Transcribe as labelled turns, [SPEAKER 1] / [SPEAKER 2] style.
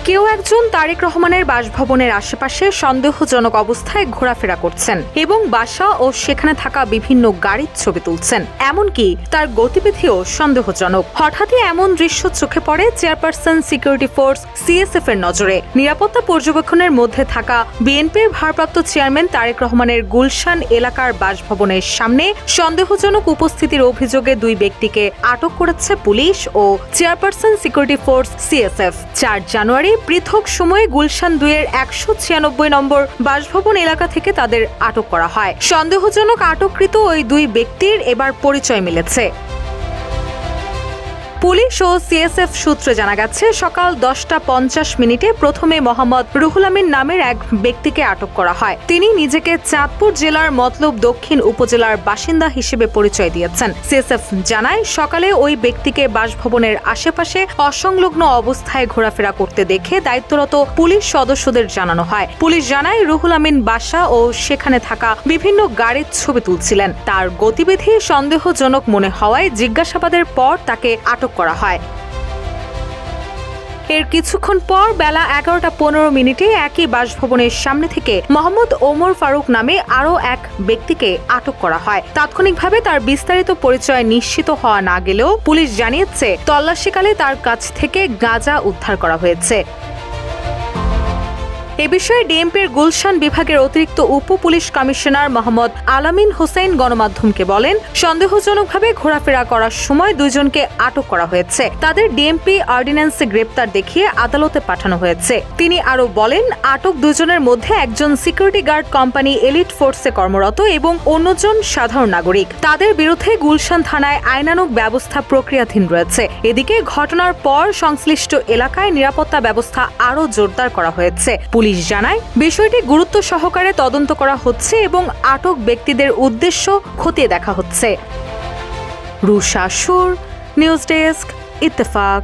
[SPEAKER 1] কেউ একজন তারেক রহমানের বাসভবনের আশেপাশে সন্দেহজনক অবস্থায় ঘোরাফেরা করছেন এবং বাসা ও সেখানে থাকা বিভিন্ন গাড়ির ছবি তুলছেন। এমনকি তার গতিবিধিও সন্দেহজনক। হঠাৎই এমন দৃশ্য চোখে পড়ে চেয়ারপারসন সিকিউরিটি ফোর্স সিএসএফ এর নজরে। নিরাপত্তা পর্যবেক্ষণের মধ্যে থাকা বিএনপির ভারপ্রাপ্ত চেয়ারম্যান তারেক রহমানের গুলশান এলাকার বাসভবনের সামনে সন্দেহজনক উপস্থিতির অভিযোগে দুই ব্যক্তিকে আটক করেছে পুলিশ ও চেয়ারপারসন সিকিউরিটি ফোর্স সিএসএফ। 4 জানুয়ারি পৃথক সময়ে গুলশান 2-এর 196 নম্বর বাসভবন এলাকা থেকে তাদের আটক করা হয়। সন্দেহজনক আটককৃত ওই দুই ব্যক্তির এবার পরিচয় মিলেছে। পুলিশ ও সিএসএফ সূত্রে জানা গেছে, সকাল 10:50 প্রথমে মোহাম্মদ রুহুল আমিন নামের এক ব্যক্তিকে আটক করা হয়। তিনি নিজেকে চাঁদপুর জেলার মতলব দক্ষিণ উপজেলার বাসিন্দা হিসেবে পরিচয় দিয়েছেন। সিএসএফ জানায়, সকালে ওই ব্যক্তিকে বাসভবনের আশেপাশে অসংলগ্ন অবস্থায় ঘোরাফেরা করতে দেখে দায়িত্বরত পুলিশ সদস্যদের জানানো হয়। পুলিশ জানায়, রুহুল আমিন বাসা ও সেখানে থাকা বিভিন্ন গাড়ির ছবি তুলছিলেন। তার গতিবিধি সন্দেহজনক মনে হওয়ায় জিজ্ঞাসাবাদের পর তাকে আটক করা হয়। এর কিছুক্ষণ পর বেলা 11:15 একই বাসভবনের সামনে থেকে মোহাম্মদ ওমর ফারুক নামে আরও এক ব্যক্তিকে আটক করা হয়। তাৎক্ষণিকভাবে তার বিস্তারিত পরিচয় নিশ্চিত হওয়া না গেলেও পুলিশ জানিয়েছে, তল্লাশিকালে তার কাছ থেকে গাঁজা উদ্ধার করা হয়েছে। এ বিষয়ে ডিএমপির গুলশান বিভাগের অতিরিক্ত উপ পুলিশ কমিশনার মোহাম্মদ আলামিন হোসেন গণমাধ্যমকে বলেন, সন্দেহজনকভাবে ঘোরাফেরা করার সময় দুইজনকে আটক করা হয়েছে। তাদের ডিএমপি অর্ডিন্যান্সে গ্রেপ্তার দেখিয়ে আদালতে পাঠানো হয়েছে। তিনি আরও বলেন, আটক দুজনের মধ্যে একজন সিকিউরিটি গার্ড কোম্পানি এলিট ফোর্সে কর্মরত এবং অন্যজন সাধারণ নাগরিক। তাদের বিরুদ্ধে গুলশান থানায় আইনানুগ ব্যবস্থা প্রক্রিয়াধীন রয়েছে। এদিকে ঘটনার পর সংশ্লিষ্ট এলাকায় নিরাপত্তা ব্যবস্থা আরও জোরদার করা হয়েছে। পুলিশ জানায়, বিষয়টি গুরুত্ব সহকারে তদন্ত করা হচ্ছে এবং আটক ব্যক্তিদের উদ্দেশ্য খতিয়ে দেখা হচ্ছে। রুশা সুর, নিউজ ডেস্ক, ইত্তেফাক।